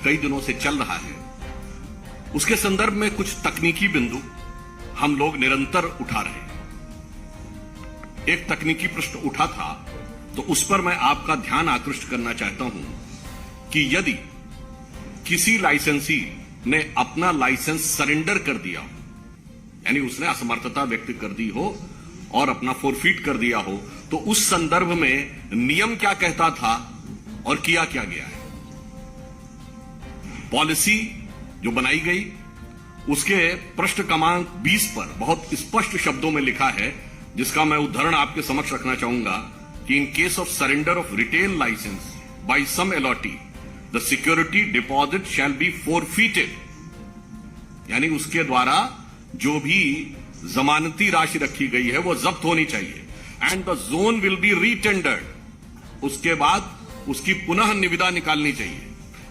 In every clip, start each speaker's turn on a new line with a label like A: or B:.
A: कई दिनों से चल रहा है, उसके संदर्भ में कुछ तकनीकी बिंदु हम लोग निरंतर उठा रहे हैं। एक तकनीकी प्रश्न उठा था, तो उस पर मैं आपका ध्यान आकृष्ट करना चाहता हूं कि यदि किसी लाइसेंसी ने अपना लाइसेंस सरेंडर कर दिया, यानी उसने असमर्थता व्यक्त कर दी हो और अपना फोरफीट कर दिया हो, तो उस संदर्भ में नियम क्या कहता था और किया क्या गया है। पॉलिसी जो बनाई गई, उसके पृष्ठ क्रमांक 20 पर बहुत स्पष्ट शब्दों में लिखा है, जिसका मैं उदाहरण आपके समक्ष रखना चाहूंगा कि in case of surrender of retail licence by some allottee the security deposit shall be forfeited, यानी उसके द्वारा जो भी जमानती राशि रखी गई है वो जब्त होनी चाहिए, and the zone will be retendered, उसके बाद उसकी पुनः निविदा निकालनी चाहिए,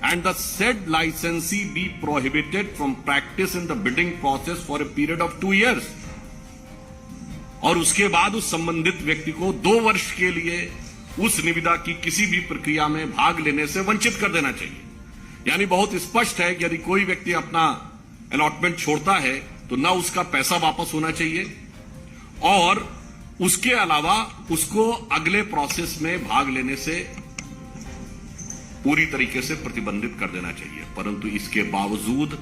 A: and the said licensee be prohibited from practice in the bidding process for a period of 2 years, और उसके बाद उस संबंधित व्यक्ति को 2 वर्ष के लिए उस निविदा की किसी भी प्रक्रिया में भाग लेने से वंचित कर देना चाहिए। यानी बहुत स्पष्ट है कि यदि कोई व्यक्ति अपना अलॉटमेंट छोड़ता है तो ना उसका पैसा वापस होना चाहिए, और उसके अलावा उसको अगले प्रोसेस में भाग लेने से पूरी तरीके से प्रतिबंधित कर देना चाहिए। परंतु इसके बावजूद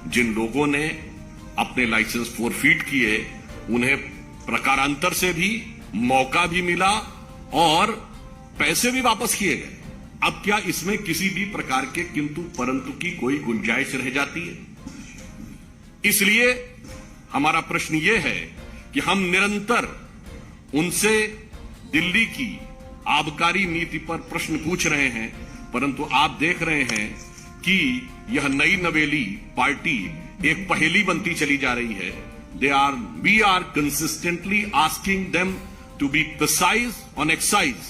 A: जिन लोगों ने अपने लाइसेंस फोरफीट किए, उन्हें प्रकारांतर से भी मौका भी मिला और पैसे भी वापस किए गए। अब क्या इसमें किसी भी प्रकार के किंतु परंतु की कोई गुंजाइश रह जाती है? इसलिए हमारा प्रश्न यह है कि हम निरंतर उनसे दिल्ली की आबकारी नीति पर प्रश्न पूछ रहे हैं, परंतु आप देख रहे हैं कि यह नई नवेली पार्टी एक पहेली बनती चली जा रही है। We are consistently asking them to be precise on excise,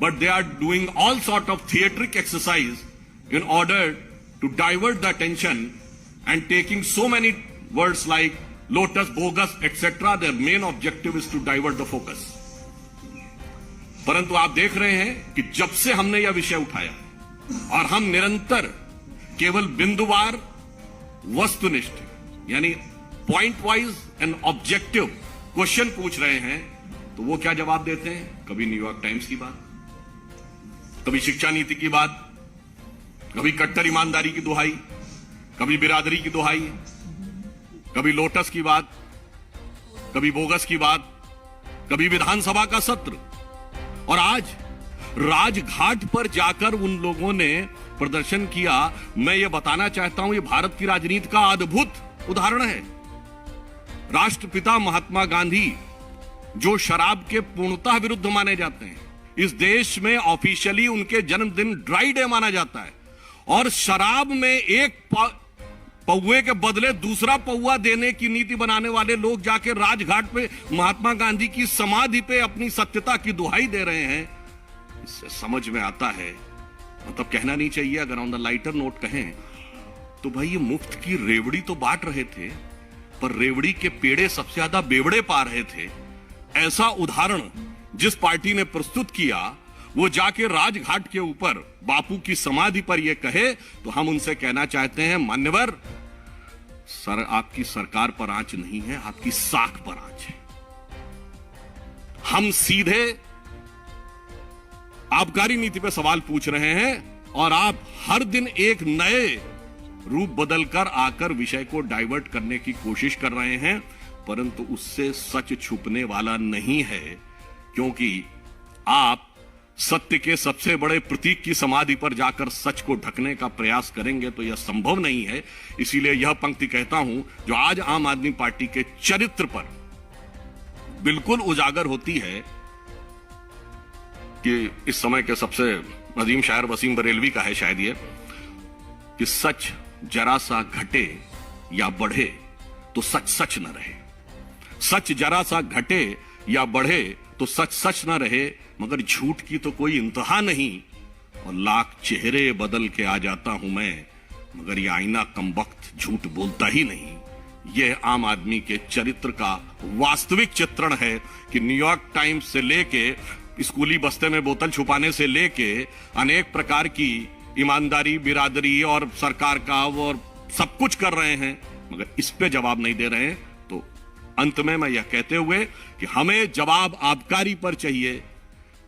A: but they are doing all sort of theatric exercise in order to divert the attention and taking so many words like lotus, bogus, etc. Their main objective is to divert the focus. परंतु आप देख रहे हैं कि जब से हमने यह विषय उठाया और हम निरंतर केवल बिंदुवार वस्तुनिष्ठ यानी point wise and objective question पूछ रहे हैं, तो वो क्या जवाब देते हैं? कभी न्यूयॉर्क टाइम्स की बात, कभी शिक्षा नीति की बात, कभी कट्टर ईमानदारी की दुहाई, कभी बिरादरी की दुहाई, कभी लोटस की बात, कभी बोगस की बात, कभी विधानसभा का सत्र, और आज राजघाट पर जाकर उन लोगों ने प्रदर्शन किया। मैं ये बताना चाहता हूं, ये भारत की राजनीति का अद्भुत उदाहरण है। राष्ट्रपिता महात्मा गांधी, जो शराब के पूर्णतः विरुद्ध माने जाते हैं, इस देश में ऑफिशियली उनके जन्मदिन ड्राई डे माना जाता है, और शराब में एक पौवे के बदले दूसरा पौवा देने की नीति बनाने वाले लोग जाके राजघाट पे महात्मा गांधी की समाधि पे अपनी सत्यता की दुहाई दे रहे हैं। इससे समझ में आता है, मतलब कहना नहीं चाहिए, अगर ऑन द लाइटर नोट कहें तो भाई ये मुफ्त की रेवड़ी तो बांट रहे थे, पर रेवड़ी के पेड़े सबसे ज्यादा बेवड़े पा रहे थे। ऐसा उदाहरण जिस पार्टी ने प्रस्तुत किया, वो जाके राजघाट के ऊपर बापू की समाधि पर यह कहे, तो हम उनसे कहना चाहते हैं, मान्यवर सर, आपकी सरकार पर आंच नहीं है, आपकी साख पर आंच है। हम सीधे आबकारी नीति पर सवाल पूछ रहे हैं और आप हर दिन एक नए रूप बदलकर आकर विषय को डाइवर्ट करने की कोशिश कर रहे हैं, परंतु उससे सच छुपने वाला नहीं है, क्योंकि आप सत्य के सबसे बड़े प्रतीक की समाधि पर जाकर सच को ढकने का प्रयास करेंगे तो यह संभव नहीं है। इसीलिए यह पंक्ति कहता हूं जो आज आम आदमी पार्टी के चरित्र पर बिल्कुल उजागर होती है, कि इस समय के सबसे अजीम शायर वसीम बरेलवी का है शायद ये, कि सच जरा सा घटे या बढ़े तो सच सच न रहे। सच जरा सा घटे या बढ़े तो सच सच न रहे, मगर झूठ की तो कोई इंतहा नहीं, और लाख चेहरे बदल के आ जाता हूं मैं, मगर ये आईना कमबख्त झूठ बोलता ही नहीं। यह आम आदमी के चरित्र का वास्तविक चित्रण है कि न्यूयॉर्क टाइम्स से लेके स्कूली बस्ते में बोतल छुपाने से लेके अनेक प्रकार की ईमानदारी, बिरादरी और सरकार का और सब कुछ कर रहे हैं, मगर इस पे जवाब नहीं दे रहे हैं। तो अंत में मैं यह कहते हुए कि हमें जवाब आबकारी पर चाहिए,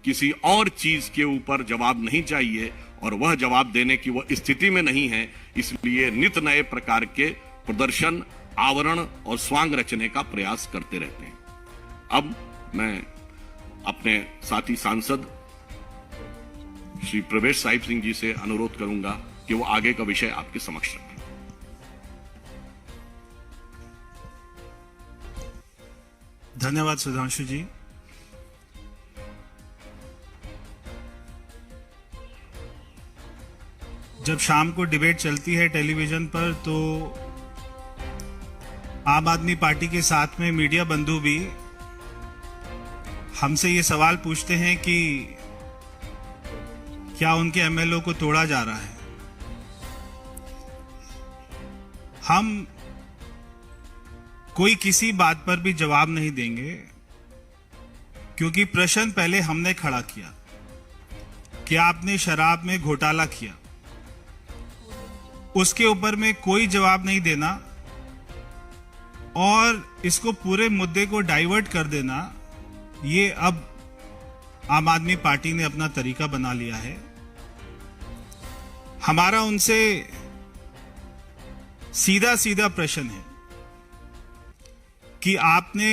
A: किसी और चीज के ऊपर जवाब नहीं चाहिए, और वह जवाब देने की वह स्थिति में नहीं है। इसलिए नित नए प्रकार के प्रदर्शन, आवरण और स्वांग रचने का प्रयास करते रहते हैं। अब मैं अपने साथी सांसद श्री प्रवेश साहिब सिंह जी से अनुरोध करूंगा कि वो आगे का विषय आपके समक्ष रखें।
B: धन्यवाद सुधांशु जी। जब शाम को डिबेट चलती है टेलीविजन पर, तो आम आदमी पार्टी के साथ में मीडिया बंधु भी हमसे ये सवाल पूछते हैं कि क्या उनके एमएलए को तोड़ा जा रहा है। हम कोई किसी बात पर भी जवाब नहीं देंगे, क्योंकि प्रश्न पहले हमने खड़ा किया कि आपने शराब में घोटाला किया, उसके ऊपर में कोई जवाब नहीं देना और इसको पूरे मुद्दे को डाइवर्ट कर देना, ये अब आम आदमी पार्टी ने अपना तरीका बना लिया है। हमारा उनसे सीधा सीधा प्रश्न है कि आपने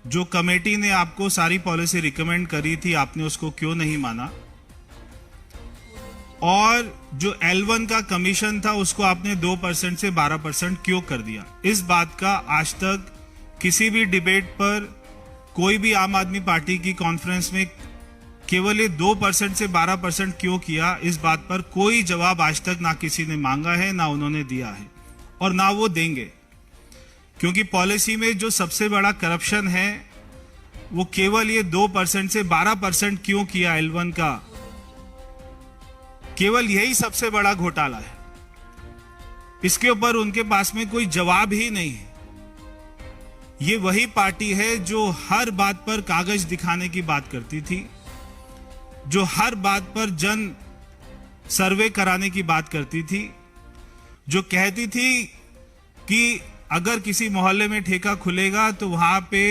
B: जो कमेटी ने आपको सारी पॉलिसी रिकमेंड करी थी, आपने उसको क्यों नहीं माना, और जो L1 का कमीशन था उसको आपने 2% से 12% क्यों कर दिया। इस बात का आज तक किसी भी डिबेट पर, कोई भी आम आदमी पार्टी की कॉन्फ्रेंस में केवल ये 2% से 12% क्यों किया, इस बात पर कोई जवाब आज तक ना किसी ने मांगा है, ना उन्होंने दिया है और ना वो देंगे। क्योंकि पॉलिसी में जो सबसे बड़ा करप्शन है वो केवल ये 2% से 12% क्यों किया L1 का, केवल यही सबसे बड़ा घोटाला है। इसके ऊपर उनके पास में कोई जवाब ही नहीं है। ये वही पार्टी है जो हर बात पर कागज दिखाने की बात करती थी, जो हर बात पर जन सर्वे कराने की बात करती थी, जो कहती थी कि अगर किसी मोहल्ले में ठेका खुलेगा तो वहां पे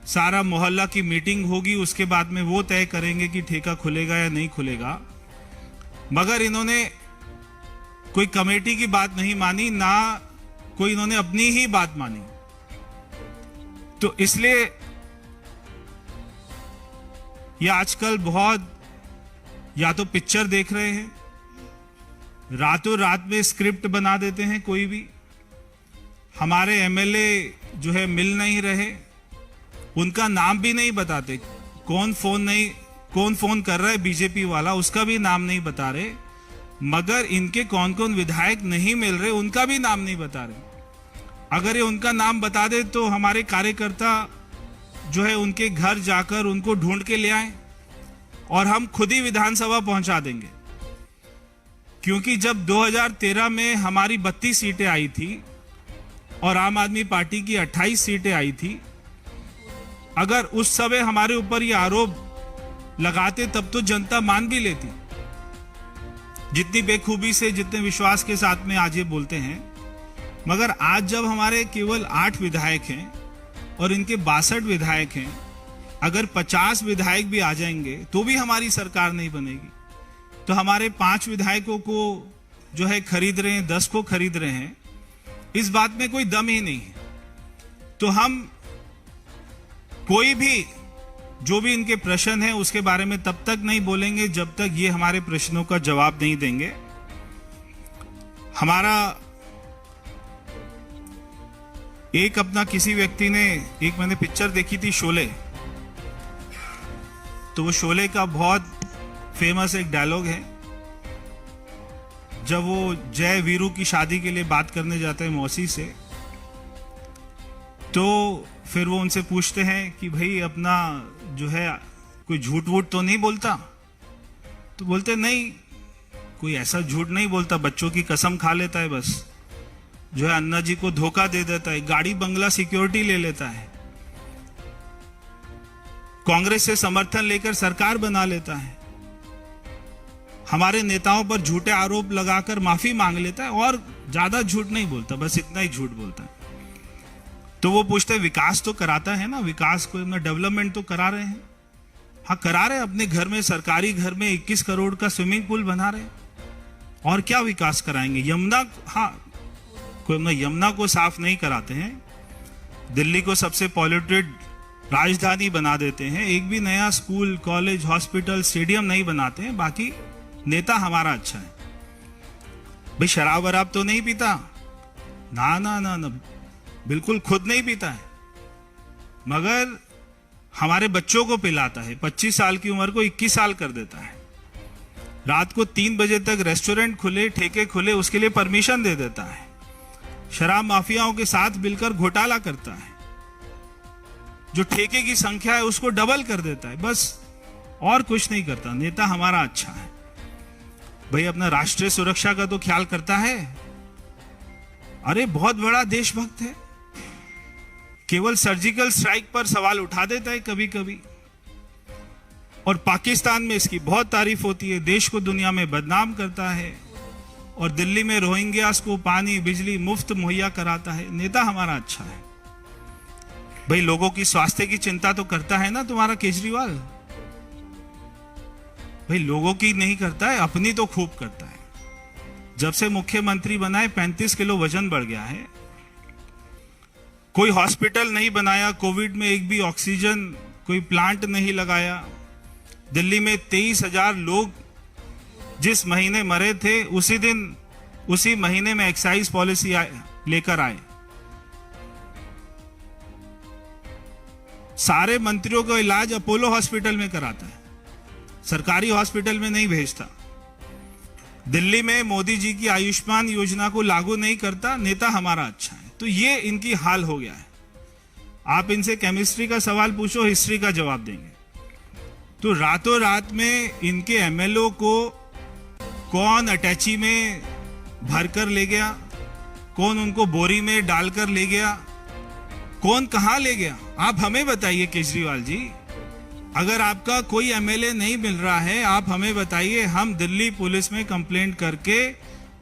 B: सारा मोहल्ला की मीटिंग होगी, उसके बाद में वो तय करेंगे कि ठेका खुलेगा या नहीं खुलेगा। मगर इन्होंने कोई कमेटी की बात नहीं मानी, ना कोई इन्होंने अपनी ही बात मानी। तो इसलिए ये आजकल बहुत या तो पिक्चर देख रहे हैं, रातों रात में स्क्रिप्ट बना देते हैं। कोई भी हमारे एमएलए जो है मिल नहीं रहे, उनका नाम भी नहीं बताते, कौन फोन कर रहा है बीजेपी वाला, उसका भी नाम नहीं बता रहे। मगर इनके कौन कौन विधायक नहीं मिल रहे, उनका भी नाम नहीं बता रहे। अगर ये उनका नाम बता दे तो हमारे कार्यकर्ता जो है उनके घर जाकर उनको ढूंढ के ले आए और हम खुद ही विधानसभा पहुंचा देंगे। क्योंकि जब 2013 में हमारी 32 सीटें आई थी और आम आदमी पार्टी की 28 सीटें आई थी, अगर उस समय हमारे ऊपर ये आरोप लगाते तब तो जनता मान भी लेती। जितनी बेखूबी से, जितने विश्वास के साथ में आज ये बोलते हैं। मगर आज जब हमारे केवल 8 विधायक हैं और इनके 62 विधायक हैं, अगर 50 विधायक भी आ जाएंगे तो भी हमारी सरकार नहीं बनेगी। तो हमारे 5 विधायकों को जो है खरीद रहे हैं, 10 को खरीद रहे हैं, इस बात में कोई दम ही नहीं है। तो हम कोई भी जो भी इनके प्रश्न है उसके बारे में तब तक नहीं बोलेंगे जब तक ये हमारे प्रश्नों का जवाब नहीं देंगे। हमारा एक अपना किसी व्यक्ति ने, एक मैंने पिक्चर देखी थी शोले, तो वो शोले का बहुत फेमस एक डायलॉग है, जब वो जय वीरू की शादी के लिए बात करने जाते हैं मौसी से, तो फिर वो उनसे पूछते हैं कि भाई अपना जो है कोई झूठ वूठ तो नहीं बोलता। तो बोलते नहीं, कोई ऐसा झूठ नहीं बोलता, बच्चों की कसम खा लेता है, बस जो है अन्ना जी को धोखा दे देता है, गाड़ी बंगला सिक्योरिटी ले लेता है, कांग्रेस से समर्थन लेकर सरकार बना लेता है। हमारे नेताओं पर झूठे आरोप लगाकर माफी मांग लेता है और ज्यादा झूठ नहीं बोलता, बस इतना ही झूठ बोलता है। तो वो पूछते हैं विकास तो कराता है ना, विकास को डेवलपमेंट तो करा रहे हैं। हाँ करा रहे हैं, अपने घर में, सरकारी घर में 21 करोड़ का स्विमिंग पूल बना रहे हैं, और क्या विकास कराएंगे? यमुना, हाँ कोई यमुना को साफ नहीं कराते हैं, दिल्ली को सबसे पॉल्यूटेड राजधानी बना देते हैं, एक भी नया स्कूल, कॉलेज, हॉस्पिटल, स्टेडियम नहीं बनाते हैं। बाकी नेता हमारा अच्छा है। भाई शराब वराब तो नहीं पीता, ना ना ना ना, बिल्कुल खुद नहीं पीता है, मगर हमारे बच्चों को पिलाता है। 25 साल की उम्र को 21 साल कर देता है। रात को 3 बजे तक रेस्टोरेंट खुले, ठेके खुले, उसके लिए परमिशन दे देता है। शराब माफियाओं के साथ मिलकर घोटाला करता है, जो ठेके की संख्या है उसको डबल कर देता है, बस और कुछ नहीं करता। नेता हमारा अच्छा है। भाई अपना राष्ट्रीय सुरक्षा का तो ख्याल करता है, अरे बहुत बड़ा देशभक्त है। केवल सर्जिकल स्ट्राइक पर सवाल उठा देता है कभी कभी, और पाकिस्तान में इसकी बहुत तारीफ होती है, देश को दुनिया में बदनाम करता है, और दिल्ली में रोहिंग्यास को पानी बिजली मुफ्त मुहैया कराता है। नेता हमारा अच्छा है। भाई लोगों की स्वास्थ्य की चिंता तो करता है ना तुम्हारा केजरीवाल? भाई लोगों की नहीं करता है, अपनी तो खूब करता है। जब से मुख्यमंत्री बना है 35 किलो वजन बढ़ गया है। कोई हॉस्पिटल नहीं बनाया, कोविड में एक भी ऑक्सीजन कोई प्लांट नहीं लगाया। दिल्ली में 23,000 लोग जिस महीने मरे थे, उसी महीने में एक्साइज पॉलिसी लेकर आए। सारे मंत्रियों का इलाज अपोलो हॉस्पिटल में कराता है, सरकारी हॉस्पिटल में नहीं भेजता। दिल्ली में मोदी जी की आयुष्मान योजना को लागू नहीं करता। नेता हमारा अच्छा है। तो ये इनकी हाल हो गया है। आप इनसे केमिस्ट्री का सवाल पूछो, हिस्ट्री का जवाब देंगे। तो रातों रात में इनके एमएलओ को कौन अटैची में भरकर ले गया, कौन उनको बोरी में डालकर ले गया, कौन कहां ले गया, आप हमें बताइए केजरीवाल जी। अगर आपका कोई एमएलए नहीं मिल रहा है, आप हमें बताइए, हम दिल्ली पुलिस में कंप्लेंट करके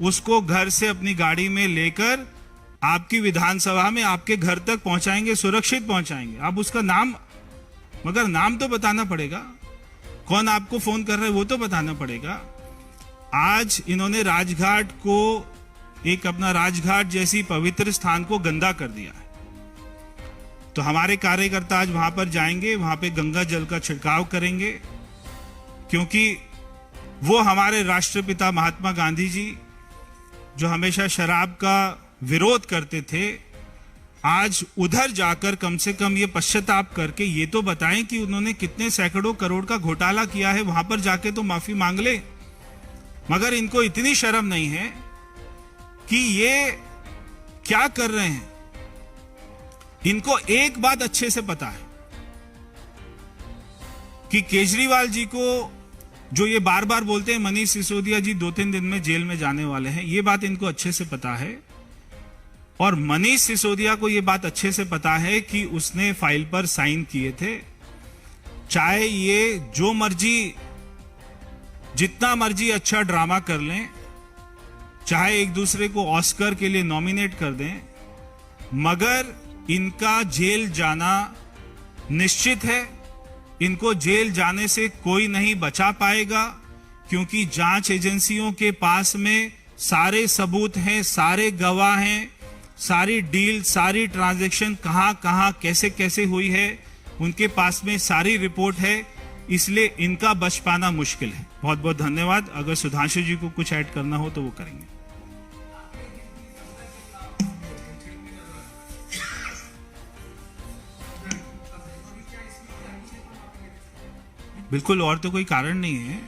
B: उसको घर से अपनी गाड़ी में लेकर आपकी विधानसभा में आपके घर तक पहुंचाएंगे, सुरक्षित पहुंचाएंगे। आप उसका नाम, मगर नाम तो बताना पड़ेगा, कौन आपको फोन कर रहा है वो तो बताना पड़ेगा। आज इन्होंने राजघाट को, एक अपना राजघाट जैसी पवित्र स्थान को गंदा कर दिया है। तो हमारे कार्यकर्ता आज वहां पर जाएंगे, वहां पे गंगा जल का छिड़काव करेंगे, क्योंकि वो हमारे राष्ट्रपिता महात्मा गांधी जी जो हमेशा शराब का विरोध करते थे, आज उधर जाकर कम से कम ये पश्चाताप करके ये तो बताएं कि उन्होंने कितने सैकड़ों करोड़ का घोटाला किया है। वहां पर जाके तो माफी मांग ले। मगर इनको इतनी शर्म नहीं है कि ये क्या कर रहे हैं। इनको एक बात अच्छे से पता है कि केजरीवाल जी को, जो ये बार बार बोलते हैं मनीष सिसोदिया जी 2-3 दिन में जेल में जाने वाले हैं, ये बात इनको अच्छे से पता है। और मनीष सिसोदिया को ये बात अच्छे से पता है कि उसने फाइल पर साइन किए थे। चाहे ये जो मर्जी, जितना मर्जी अच्छा ड्रामा कर लें, चाहे एक दूसरे को ऑस्कर के लिए नॉमिनेट कर दें, मगर इनका जेल जाना निश्चित है। इनको जेल जाने से कोई नहीं बचा पाएगा, क्योंकि जांच एजेंसियों के पास में सारे सबूत हैं, सारे गवाह हैं, सारी डील, सारी ट्रांजैक्शन कहां कहां कैसे कैसे हुई है, उनके पास में सारी रिपोर्ट है। इसलिए इनका बच पाना मुश्किल है। बहुत बहुत धन्यवाद। अगर सुधांशु जी को कुछ ऐड करना हो तो वो करेंगे। बिल्कुल, और तो कोई कारण नहीं है,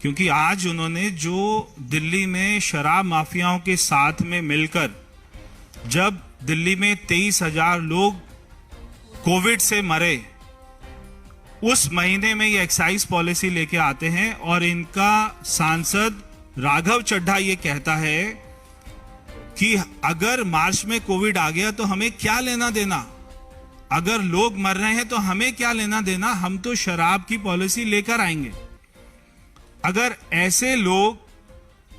B: क्योंकि आज उन्होंने जो दिल्ली में शराब माफियाओं के साथ में मिलकर, जब दिल्ली में 23,000 लोग कोविड से मरे, उस महीने में ये एक्साइज पॉलिसी लेके आते हैं, और इनका सांसद राघव चड्ढा ये कहता है कि अगर मार्च में कोविड आ गया तो हमें क्या लेना देना, अगर लोग मर रहे हैं तो हमें क्या लेना देना, हम तो शराब की पॉलिसी लेकर आएंगे। अगर ऐसे लोग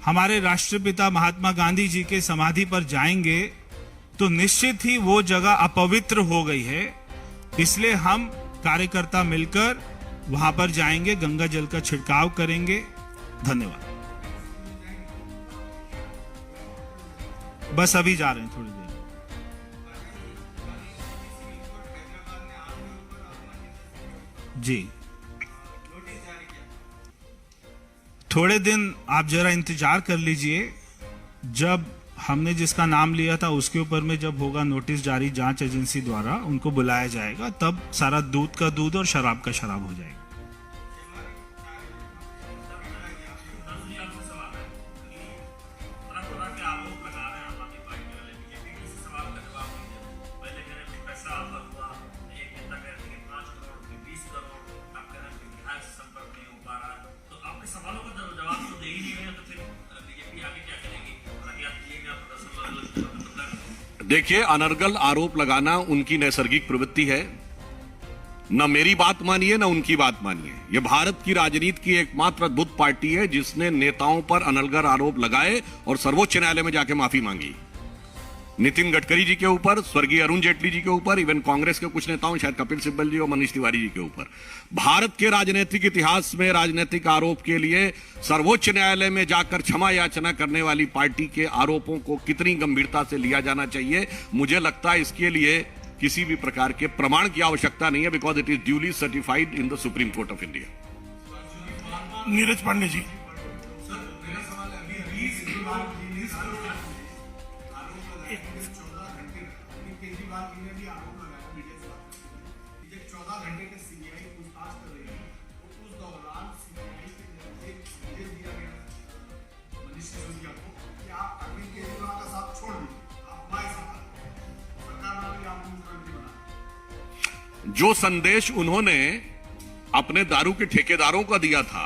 B: हमारे राष्ट्रपिता महात्मा गांधी जी के समाधि पर जाएंगे तो निश्चित ही वो जगह अपवित्र हो गई है। इसलिए हम कार्यकर्ता मिलकर वहां पर जाएंगे, गंगा जल का छिड़काव करेंगे। धन्यवाद। बस अभी जा रहे हैं, थोड़ी देर। जी, थोड़े दिन आप जरा इंतजार कर लीजिए। जब हमने जिसका नाम लिया था उसके ऊपर में जब होगा नोटिस जारी जांच एजेंसी द्वारा, उनको बुलाया जाएगा, तब सारा दूध का दूध और शराब का शराब हो जाएगा।
A: देखिए, अनर्गल आरोप लगाना उनकी नैसर्गिक प्रवृत्ति है। न मेरी बात मानिए न उनकी बात मानिए। यह भारत की राजनीति की एकमात्र अद्भुत पार्टी है जिसने नेताओं पर अनर्गल आरोप लगाए और सर्वोच्च न्यायालय में जाके माफी मांगी। नितिन गडकरी जी के ऊपर, स्वर्गीय अरुण जेटली जी के ऊपर, इवन कांग्रेस के कुछ नेताओं, शायद कपिल सिब्बल जी और मनीष तिवारी जी के ऊपर। भारत के राजनीतिक इतिहास में राजनीतिक आरोप के लिए सर्वोच्च न्यायालय में जाकर क्षमा याचना करने वाली पार्टी के आरोपों को कितनी गंभीरता से लिया जाना चाहिए, मुझे लगता है इसके लिए किसी भी प्रकार के प्रमाण की आवश्यकता नहीं है, because it is duly certified in the supreme court of India.
C: Neeraj Pandey ji.
A: जो संदेश उन्होंने अपने दारू के ठेकेदारों को दिया था,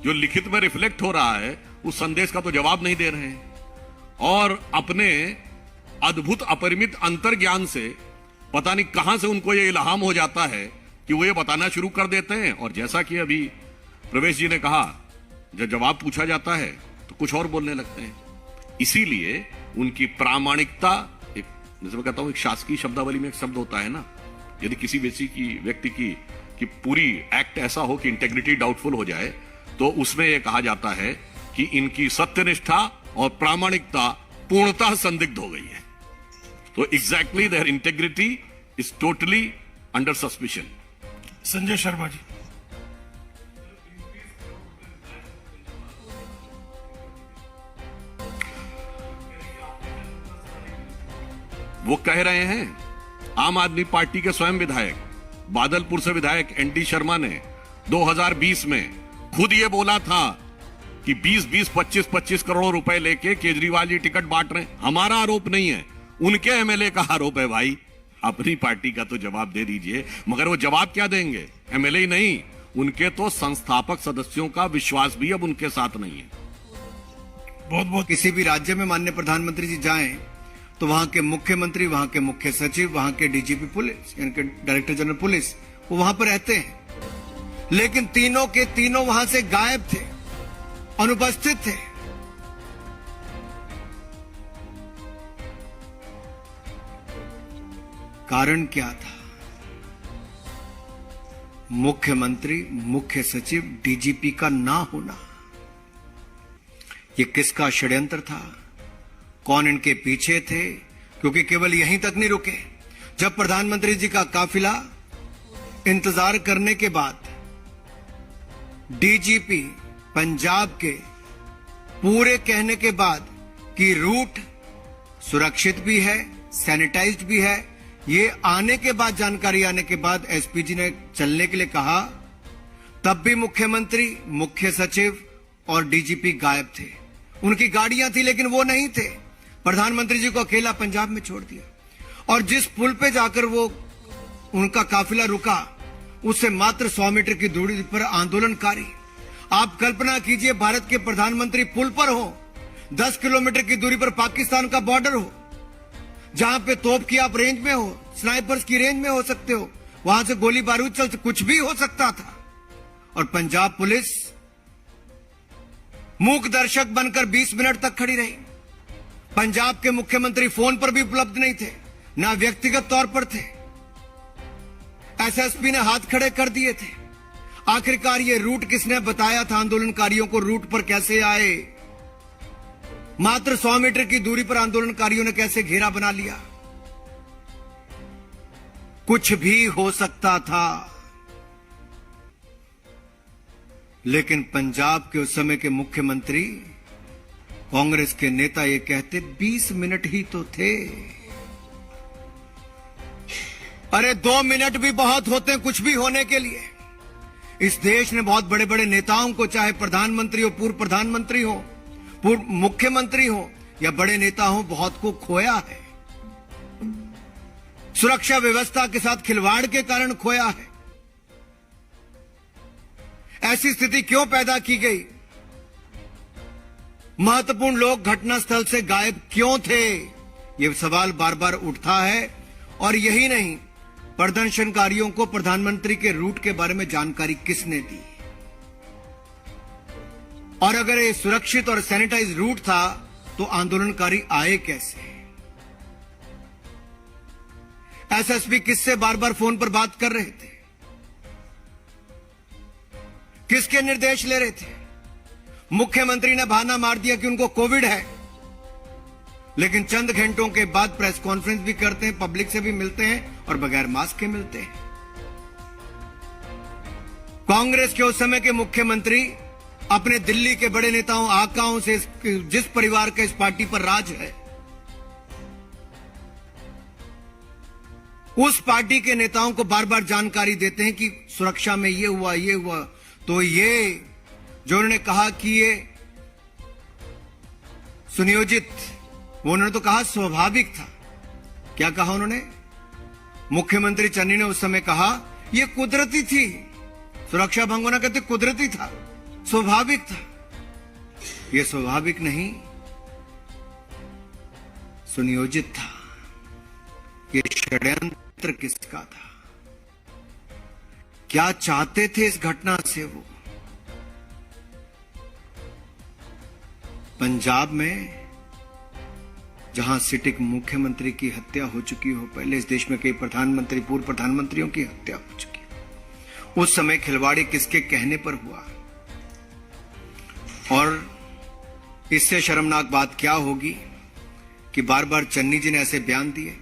A: जो लिखित में रिफ्लेक्ट हो रहा है, उस संदेश का तो जवाब नहीं दे रहे हैं। और अपने अद्भुत अपरिमित अंतर्ज्ञान से पता नहीं कहां से उनको ये इल्हाम हो जाता है कि वो ये बताना शुरू कर देते हैं। और जैसा कि अभी प्रवेश जी ने कहा, जब जवाब पूछा जाता है तो कुछ और बोलने लगते हैं। इसीलिए उनकी प्रामाणिकता, एक जैसे मैं कहता हूं, एक शासकीय शब्दावली में एक शब्द होता है ना, यदि किसी व्यक्ति की पूरी एक्ट ऐसा हो कि इंटेग्रिटी डाउटफुल हो जाए, तो उसमें यह कहा जाता है कि इनकी सत्यनिष्ठा और प्रामाणिकता पूर्णतः संदिग्ध हो गई है। तो exactly their integrity is totally under suspicion.
C: Sanjay Sharma ji.
A: वो कह रहे हैं, आम आदमी पार्टी के स्वयं विधायक, बादलपुर से विधायक एनटी शर्मा ने 2020 में खुद ये बोला था कि 20-20, 25-25 करोड़ रुपए लेके केजरीवाल जी टिकट बांट रहे हैं। हमारा आरोप नहीं है, उनके एमएलए का आरोप है। भाई, अपनी पार्टी का तो जवाब दे दीजिए। मगर वो जवाब क्या देंगे? एमएलए ही नहीं, उनके तो संस्थापक सदस्यों का विश्वास भी अब उनके साथ नहीं है।
C: बहुत बहुत।
D: किसी भी राज्य में माननीय प्रधानमंत्री जी जाएं तो वहां के मुख्यमंत्री, वहां के मुख्य सचिव, वहां के डीजीपी पुलिस यानी कि डायरेक्टर जनरल पुलिस, वो वहां पर रहते हैं। लेकिन तीनों के तीनों वहां से गायब थे, अनुपस्थित थे। कारण क्या था? मुख्यमंत्री, मुख्य सचिव, डीजीपी का ना होना। ये किसका षड्यंत्र था? कौन इनके पीछे थे? क्योंकि केवल यहीं तक नहीं रुके। जब प्रधानमंत्री जी का काफिला इंतजार करने के बाद डीजीपी पंजाब के पूरे कहने के बाद कि रूट सुरक्षित भी है, सैनिटाइज्ड भी है, ये आने के बाद, जानकारी आने के बाद एसपी जी ने चलने के लिए कहा, तब भी मुख्यमंत्री, मुख्य सचिव और डीजीपी गायब थे। उनकी गाड़ियां थी लेकिन वो नहीं थे। प्रधानमंत्री जी को अकेला पंजाब में छोड़ दिया। और जिस पुल पे जाकर वो उनका काफिला रुका, उससे मात्र 100 मीटर की दूरी पर आंदोलनकारी। आप कल्पना कीजिए, भारत के प्रधानमंत्री पुल पर हो, 10 किलोमीटर की दूरी पर पाकिस्तान का बॉर्डर हो, जहां पे तोप की आप रेंज में हो, स्नाइपर्स की रेंज में हो सकते हो, वहां से गोली बारूद चल, कुछ भी हो सकता था। और पंजाब पुलिस मूक दर्शक बनकर 20 मिनट तक खड़ी रही। पंजाब के मुख्यमंत्री फोन पर भी उपलब्ध नहीं थे, ना व्यक्तिगत तौर पर थे। एसएसपी ने हाथ खड़े कर दिए थे। आखिरकार ये रूट किसने बताया था आंदोलनकारियों को? रूट पर कैसे आए? मात्र 100 मीटर की दूरी पर आंदोलनकारियों ने कैसे घेरा बना लिया? कुछ भी हो सकता था, लेकिन पंजाब के उस समय के मुख्यमंत्री कांग्रेस के नेता ये कहते 20 मिनट ही तो थे। अरे 2 मिनट भी बहुत होते हैं कुछ भी होने के लिए। इस देश ने बहुत बड़े बड़े नेताओं को, चाहे प्रधानमंत्री हो, पूर्व प्रधानमंत्री हो, पूर्व मुख्यमंत्री हो या बड़े नेता हो, बहुत को खोया है। सुरक्षा व्यवस्था के साथ खिलवाड़ के कारण खोया है। ऐसी स्थिति क्यों पैदा की गई? महत्वपूर्ण लोग घटनास्थल से गायब क्यों थे? यह सवाल बार बार उठता है। और यही नहीं, प्रदर्शनकारियों को प्रधानमंत्री के रूट के बारे में जानकारी किसने दी? और अगर ये सुरक्षित और सैनिटाइज रूट था तो आंदोलनकारी आए कैसे? एसएसपी किससे बार बार फोन पर बात कर रहे थे? किसके निर्देश ले रहे थे? मुख्यमंत्री ने बहाना मार दिया कि उनको कोविड है, लेकिन चंद घंटों के बाद प्रेस कॉन्फ्रेंस भी करते हैं, पब्लिक से भी मिलते हैं और बगैर मास्क के मिलते हैं। कांग्रेस के उस समय के मुख्यमंत्री अपने दिल्ली के बड़े नेताओं, आकाओं से, जिस परिवार का इस पार्टी पर राज है, उस पार्टी के नेताओं को बार बार जानकारी देते हैं कि सुरक्षा में ये हुआ, ये हुआ। तो ये जो उन्होंने कहा कि ये सुनियोजित, वो उन्होंने तो कहा स्वाभाविक था। क्या कहा उन्होंने? मुख्यमंत्री चन्नी ने उस समय कहा यह कुदरती थी। सुरक्षा भंग होना कहते कुदरती था, स्वाभाविक था। यह स्वाभाविक नहीं, सुनियोजित था। यह षड्यंत्र किसका था? क्या चाहते थे इस घटना से वो? पंजाब में जहां सिटिंग मुख्यमंत्री की हत्या हो चुकी हो, पहले इस देश में कई प्रधानमंत्री, पूर्व प्रधानमंत्रियों की हत्या हो चुकी हो, उस समय खिलवाड़ी किसके कहने पर हुआ? और इससे शर्मनाक बात क्या होगी कि बार बार चन्नी जी ने ऐसे बयान दिए।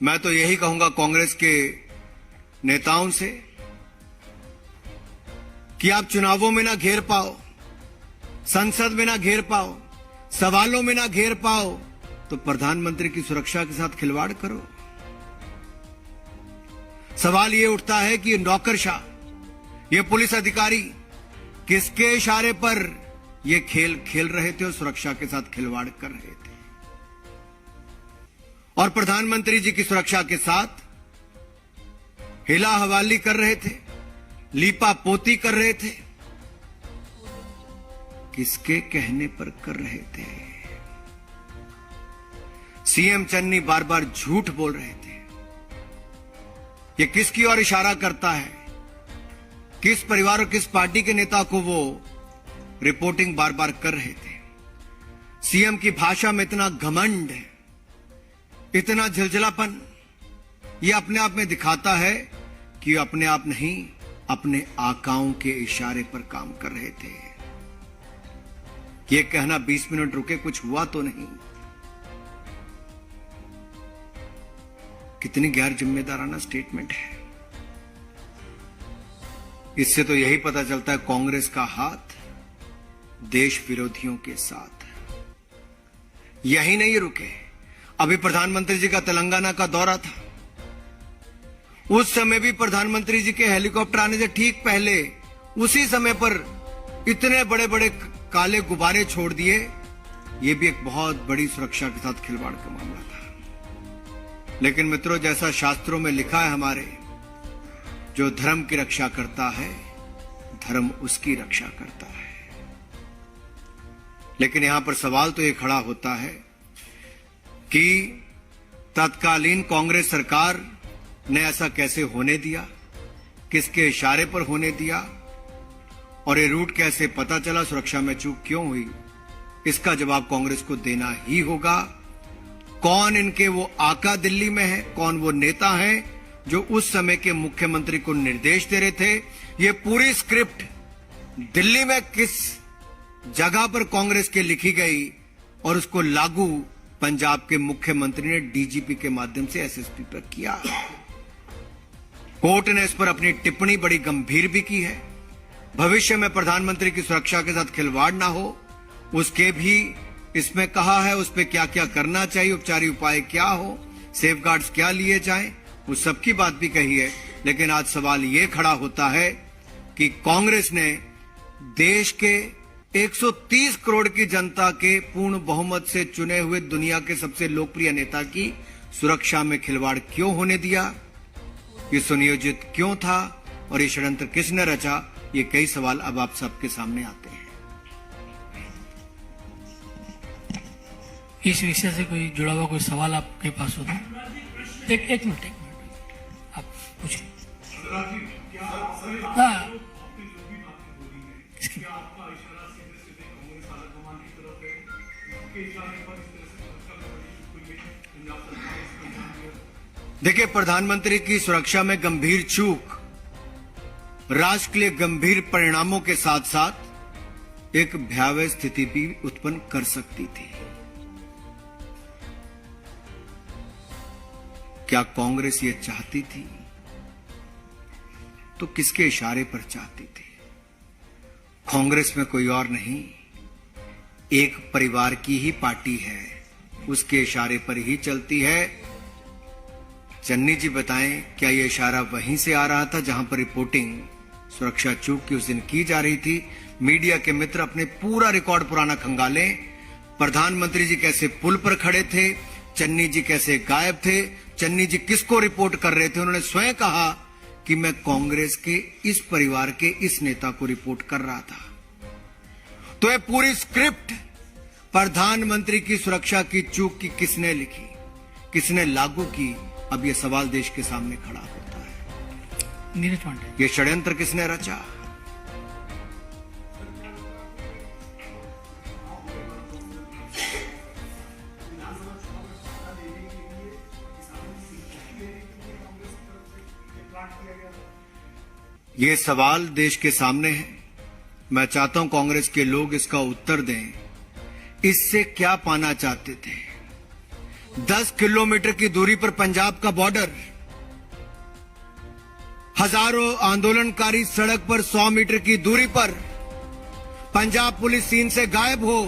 D: मैं तो यही कहूंगा कांग्रेस के नेताओं से कि आप चुनावों में ना घेर पाओ, संसद में ना घेर पाओ, सवालों में ना घेर पाओ, तो प्रधानमंत्री की सुरक्षा के साथ खिलवाड़ करो। सवाल यह उठता है कि नौकरशाह, ये पुलिस अधिकारी किसके इशारे पर ये खेल खेल रहे थे और सुरक्षा के साथ खिलवाड़ कर रहे थे, और प्रधानमंत्री जी की सुरक्षा के साथ हिला हवाली कर रहे थे, लीपा पोती कर रहे थे। किसके कहने पर कर रहे थे? सीएम चन्नी बार बार झूठ बोल रहे थे। ये किसकी ओर इशारा करता है? किस परिवार और किस पार्टी के नेता को वो रिपोर्टिंग बार बार कर रहे थे? सीएम की भाषा में इतना घमंड है, इतना झलझलापन, ये अपने आप में दिखाता है कि अपने आप नहीं, अपने आकाओं के इशारे पर काम कर रहे थे। ये कहना 20 मिनट रुके, कुछ हुआ तो नहीं, कितनी गैर जिम्मेदाराना स्टेटमेंट है। इससे तो यही पता चलता है कांग्रेस का हाथ देश विरोधियों के साथ। यही नहीं रुके, अभी प्रधानमंत्री जी का तेलंगाना का दौरा था, उस समय भी प्रधानमंत्री जी के हेलीकॉप्टर आने से ठीक पहले उसी समय पर इतने बड़े बड़े काले गुब्बारे छोड़ दिए। यह भी एक बहुत बड़ी सुरक्षा के साथ खिलवाड़ का मामला था। लेकिन मित्रों, जैसा शास्त्रों में लिखा है हमारे, जो धर्म की रक्षा करता है, धर्म उसकी रक्षा करता है। लेकिन यहां पर सवाल तो यह खड़ा होता है कि तत्कालीन कांग्रेस सरकार ने ऐसा कैसे होने दिया, किसके इशारे पर होने दिया, और ये रूट कैसे पता चला, सुरक्षा में चूक क्यों हुई, इसका जवाब कांग्रेस को देना ही होगा। कौन इनके वो आका दिल्ली में है, कौन वो नेता है जो उस समय के मुख्यमंत्री को निर्देश दे रहे थे। ये पूरी स्क्रिप्ट दिल्ली में किस जगह पर कांग्रेस के लिखी गई और उसको लागू पंजाब के मुख्यमंत्री ने डीजीपी के माध्यम से एसएसपी पर किया। कोर्ट ने इस पर अपनी टिप्पणी बड़ी गंभीर भी की है। भविष्य में प्रधानमंत्री की सुरक्षा के साथ खिलवाड़ ना हो, उसके भी इसमें कहा है। उस पर क्या क्या करना चाहिए, उपचारी उपाय क्या हो, सेफगार्ड्स क्या लिए जाएं, उस सबकी बात भी कही है। लेकिन आज सवाल ये खड़ा होता है कि कांग्रेस ने देश के 130 करोड़ की जनता के पूर्ण बहुमत से चुने हुए दुनिया के सबसे लोकप्रिय नेता की सुरक्षा में खिलवाड़ क्यों होने दिया, ये सुनियोजित क्यों था और ये षड्यंत्र किसने रचा, ये कई सवाल अब आप सबके सामने आते हैं।
E: इस विषय से कोई जुड़ा हुआ कोई सवाल आपके पास हो तो एक मिनट आप पूछिए। हाँ,
D: देखिए, प्रधानमंत्री की सुरक्षा में गंभीर चूक राष्ट्र के लिए गंभीर परिणामों के साथ साथ एक भयावह स्थिति भी उत्पन्न कर सकती थी। क्या कांग्रेस ये चाहती थी? तो किसके इशारे पर चाहती थी? कांग्रेस में कोई और नहीं, एक परिवार की ही पार्टी है, उसके इशारे पर ही चलती है। चन्नी जी बताएं, क्या यह इशारा वहीं से आ रहा था जहां पर रिपोर्टिंग सुरक्षा चूक की उस दिन की जा रही थी? मीडिया के मित्र अपने पूरा रिकॉर्ड पुराना खंगालें। प्रधानमंत्री जी कैसे पुल पर खड़े थे, चन्नी जी कैसे गायब थे, चन्नी जी किसको रिपोर्ट कर रहे थे। उन्होंने स्वयं कहा कि मैं कांग्रेस के इस परिवार के इस नेता को रिपोर्ट कर रहा था। तो ये पूरी स्क्रिप्ट प्रधानमंत्री की सुरक्षा की चूक की किसने लिखी, किसने लागू की, अब यह सवाल देश के सामने खड़ा होता है।
E: नीरज पांडे,
D: ये षड्यंत्र किसने रचा? ये सवाल देश के सामने है। मैं चाहता हूं कांग्रेस के लोग इसका उत्तर दें। इससे क्या पाना चाहते थे? 10 किलोमीटर की दूरी पर पंजाब का बॉर्डर, हजारों आंदोलनकारी सड़क पर 100 मीटर की दूरी पर, पंजाब पुलिस सीन से गायब हो,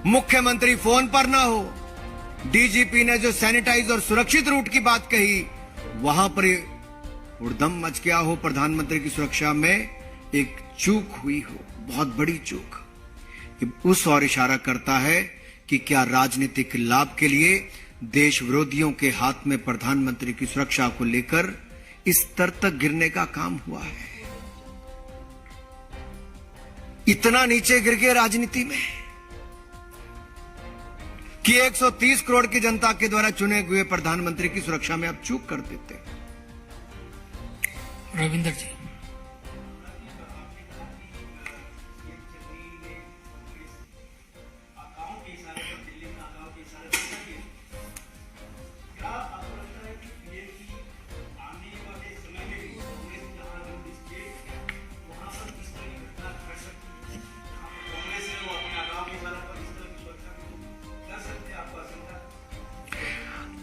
D: मुख्यमंत्री फोन पर ना हो, डीजीपी ने जो सैनिटाइज और सुरक्षित रूट की बात कही, वहां पर उड़दम मच गया हो। प्रधानमंत्री की सुरक्षा में एक चूक हुई हो, बहुत बड़ी चूक। उस और इशारा करता है कि क्या राजनीतिक लाभ के लिए देश विरोधियों के हाथ में प्रधानमंत्री की सुरक्षा को लेकर इस स्तर तक गिरने का काम हुआ है। इतना नीचे गिर गए राजनीति में कि 130 करोड़ की जनता के द्वारा चुने हुए प्रधानमंत्री की सुरक्षा में आप चूक कर देते।
E: रविंदर जी,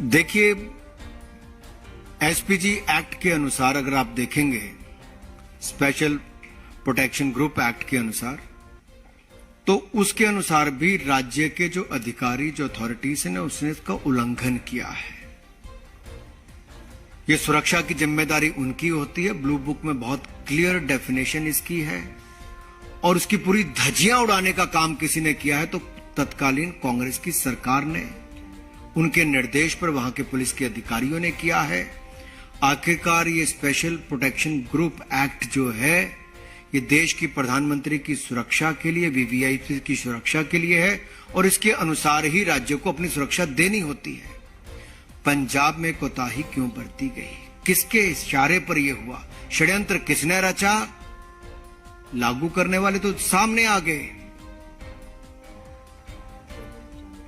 D: देखिए, एसपीजी एक्ट के अनुसार अगर आप देखेंगे, स्पेशल प्रोटेक्शन ग्रुप एक्ट के अनुसार, तो उसके अनुसार भी राज्य के जो अधिकारी, जो अथॉरिटीज हैं, उसने इसका उल्लंघन किया है। ये सुरक्षा की जिम्मेदारी उनकी होती है। ब्लू बुक में बहुत क्लियर डेफिनेशन इसकी है और उसकी पूरी धज्जियां उड़ाने का काम किसी ने किया है तो तत्कालीन कांग्रेस की सरकार ने, उनके निर्देश पर वहां के पुलिस के अधिकारियों ने किया है। आखिरकार ये स्पेशल प्रोटेक्शन ग्रुप एक्ट जो है, ये देश की प्रधानमंत्री की सुरक्षा के लिए, वीवीआईपी की सुरक्षा के लिए है और इसके अनुसार ही राज्यों को अपनी सुरक्षा देनी होती है। पंजाब में कोताही क्यों बरती गई? किसके इशारे पर यह हुआ? षड्यंत्र किसने रचा? लागू करने वाले तो सामने आ गए।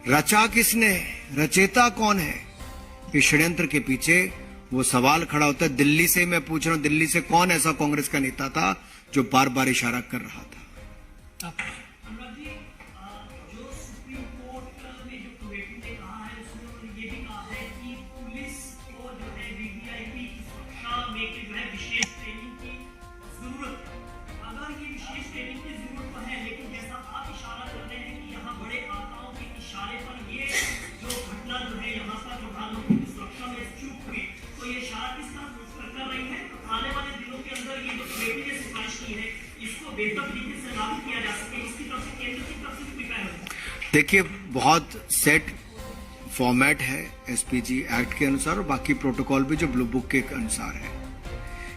D: रचा किसने, रचेता कौन है इस षड्यंत्र के पीछे, वो सवाल खड़ा होता है। दिल्ली से मैं पूछ रहा हूं, दिल्ली से कौन ऐसा कांग्रेस का नेता था जो बार बार इशारा कर रहा था?
F: अनुराग जी, जो सुप्रीम कोर्ट ने जो कमेटी ने कहा है उसमें उन्होंने ये भी कहा है कि पुलिस को जो है वीवीआईपी की सुरक्षा में की जो है विशेष ट्रेनिंग की जरूरत है। अगर ये विशेष ट्रेनिंग की जरूरत तो है, लेकिन जैसा आप इशारा कर रहे हैं कि यहाँ बड़े आकाओं के इशारे पर ये जो घटना जो है यहाँ पर प्रधानमंत्री की सुरक्षा में चूक हुई, तो ये इशारा किस तरह कर रही है? आने वाले दिनों के अंदर ये जो कमेटी ने सिफारिश की है इसको बेहतर तरीके से लागू किया जा सके, इसकी तरफ से केंद्र की तरफ से प्रिपेयर हो।
D: देखिए, बहुत सेट फॉर्मेट है एसपीजी एक्ट के अनुसार और बाकी प्रोटोकॉल भी जो ब्लू बुक के अनुसार है।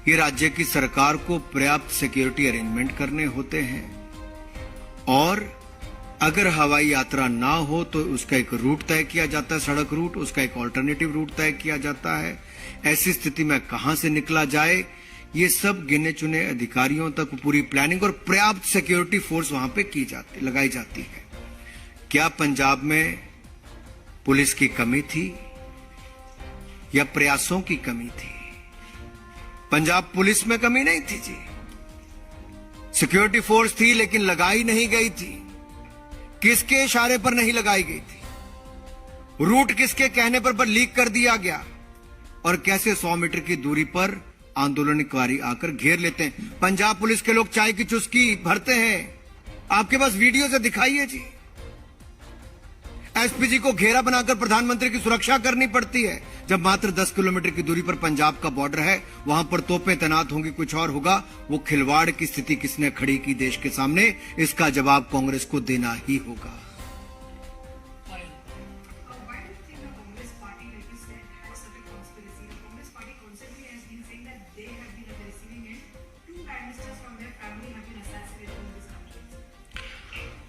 D: ये राज्य की सरकार को पर्याप्त सिक्योरिटी अरेंजमेंट करने होते हैं और अगर हवाई यात्रा ना हो तो उसका एक रूट तय किया जाता है, सड़क रूट, उसका एक ऑल्टरनेटिव रूट तय किया जाता है। ऐसी स्थिति में कहां से निकला जाए, ये सब गिने चुने अधिकारियों तक पूरी प्लानिंग और पर्याप्त सिक्योरिटी फोर्स वहां पे लगाई जाती है। क्या पंजाब में पुलिस की कमी थी या प्रयासों की कमी थी? पंजाब पुलिस में कमी नहीं थी जी, सिक्योरिटी फोर्स थी लेकिन लगाई नहीं गई थी। किसके इशारे पर नहीं लगाई गई थी? रूट किसके कहने पर लीक कर दिया गया? और कैसे 100 मीटर की दूरी पर आंदोलनकारी आकर घेर लेते हैं। पंजाब पुलिस के लोग चाय की चुस्की भरते हैं, आपके पास वीडियो से दिखाइए जी। एसपीजी को घेरा बनाकर प्रधानमंत्री की सुरक्षा करनी पड़ती है, जब मात्र 10 किलोमीटर की दूरी पर पंजाब का बॉर्डर है। वहां पर तोपें तैनात होंगी, कुछ और होगा। वो खिलवाड़ की स्थिति किसने खड़ी की देश के सामने, इसका जवाब कांग्रेस को देना ही होगा।
G: Why do you think the Congress party, like you said, has such a conspiracy? The Congress party constantly has been saying that they have been at the receiving end. 2 prime ministers from their family have been assassinated in this country.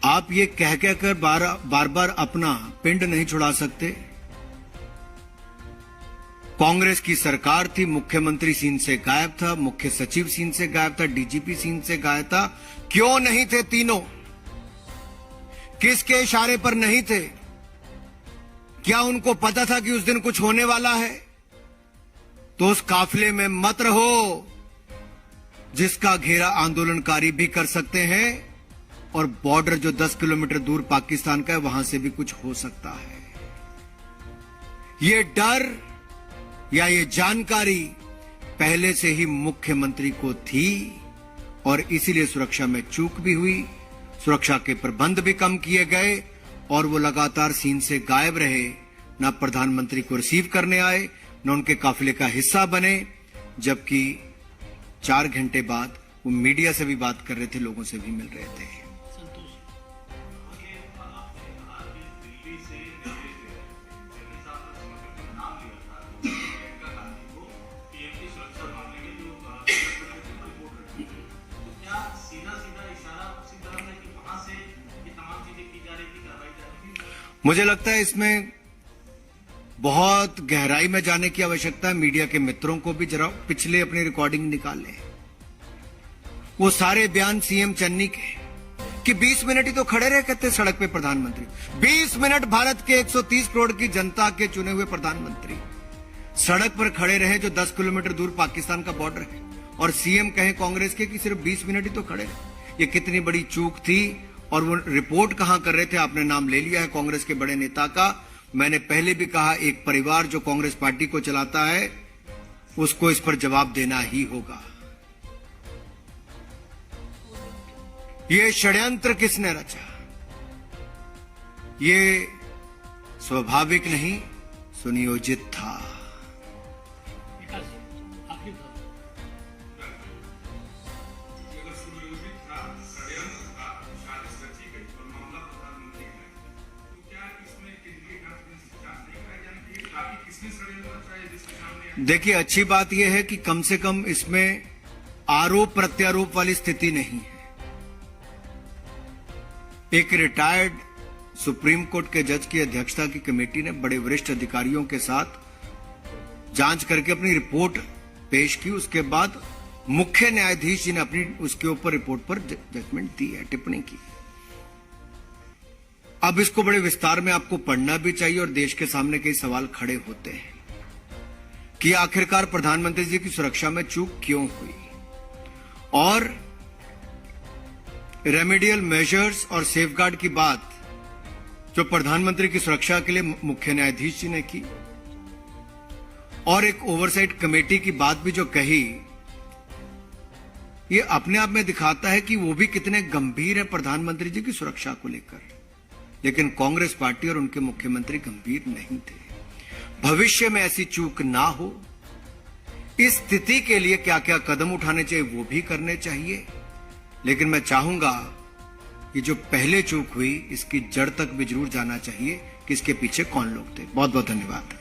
D: आप ये कह कर बार बार अपना पिंड नहीं छुड़ा सकते। कांग्रेस की सरकार थी, मुख्यमंत्री सीन से गायब था, मुख्य सचिव सीन से गायब था, डीजीपी सीन से गायब था। क्यों नहीं थे तीनों? किसके इशारे पर नहीं थे? क्या उनको पता था कि उस दिन कुछ होने वाला है? तो उस काफिले में मत रहो जिसका घेरा आंदोलनकारी भी कर सकते हैं और बॉर्डर जो 10 किलोमीटर दूर पाकिस्तान का है वहां से भी कुछ हो सकता है। ये डर या ये जानकारी पहले से ही मुख्यमंत्री को थी और इसीलिए सुरक्षा में चूक भी हुई, सुरक्षा के प्रबंध भी कम किए गए और वो लगातार सीन से गायब रहे। ना प्रधानमंत्री को रिसीव करने आए, न उनके काफिले का हिस्सा बने, जबकि 4 घंटे बाद वो मीडिया से भी बात कर रहे थे, लोगों से भी मिल रहे थे। मुझे लगता है इसमें बहुत गहराई में जाने की आवश्यकता है। मीडिया के मित्रों को भी जरा पिछले अपनी रिकॉर्डिंग निकालें। वो सारे बयान सीएम चन्नी के कि 20 मिनट ही तो खड़े रहे कहते सड़क पे प्रधानमंत्री। 20 मिनट भारत के 130 करोड़ की जनता के चुने हुए प्रधानमंत्री सड़क पर खड़े रहे जो 10 किलोमीटर दूर पाकिस्तान का बॉर्डर है, और सीएम कहे कांग्रेस के कि सिर्फ 20 मिनट ही तो खड़े रहे। ये कितनी बड़ी चूक थी। और वो रिपोर्ट कहां कर रहे थे? आपने नाम ले लिया है कांग्रेस के बड़े नेता का। मैंने पहले भी कहा, एक परिवार जो कांग्रेस पार्टी को चलाता है उसको इस पर जवाब देना ही होगा। ये षड्यंत्र किसने रचा? ये स्वाभाविक नहीं, सुनियोजित था।
E: विकास जी, आपकी बताओ।
D: देखिए, अच्छी बात यह है कि कम से कम इसमें आरोप प्रत्यारोप वाली स्थिति नहीं है। एक रिटायर्ड सुप्रीम कोर्ट के जज की अध्यक्षता की कमेटी ने बड़े वरिष्ठ अधिकारियों के साथ जांच करके अपनी रिपोर्ट पेश की। उसके बाद मुख्य न्यायाधीश जी ने अपनी उसके ऊपर रिपोर्ट पर जजमेंट दी है, टिप्पणी की। अब इसको बड़े विस्तार में आपको पढ़ना भी चाहिए और देश के सामने कई सवाल खड़े होते हैं कि आखिरकार प्रधानमंत्री जी की सुरक्षा में चूक क्यों हुई और रेमेडियल मेजर्स और सेफगार्ड की बात जो प्रधानमंत्री की सुरक्षा के लिए मुख्य न्यायाधीश जी ने की और एक ओवरसाइट कमेटी की बात भी जो कही, ये अपने आप में दिखाता है कि वो भी कितने गंभीर है प्रधानमंत्री जी की सुरक्षा को लेकर। लेकिन कांग्रेस पार्टी और उनके मुख्यमंत्री गंभीर नहीं थे। भविष्य में ऐसी चूक ना हो, इस स्थिति के लिए क्या क्या कदम उठाने चाहिए वो भी करने चाहिए। लेकिन मैं चाहूंगा कि जो पहले चूक हुई इसकी जड़ तक भी जरूर जाना चाहिए कि इसके पीछे कौन लोग थे। बहुत बहुत धन्यवाद।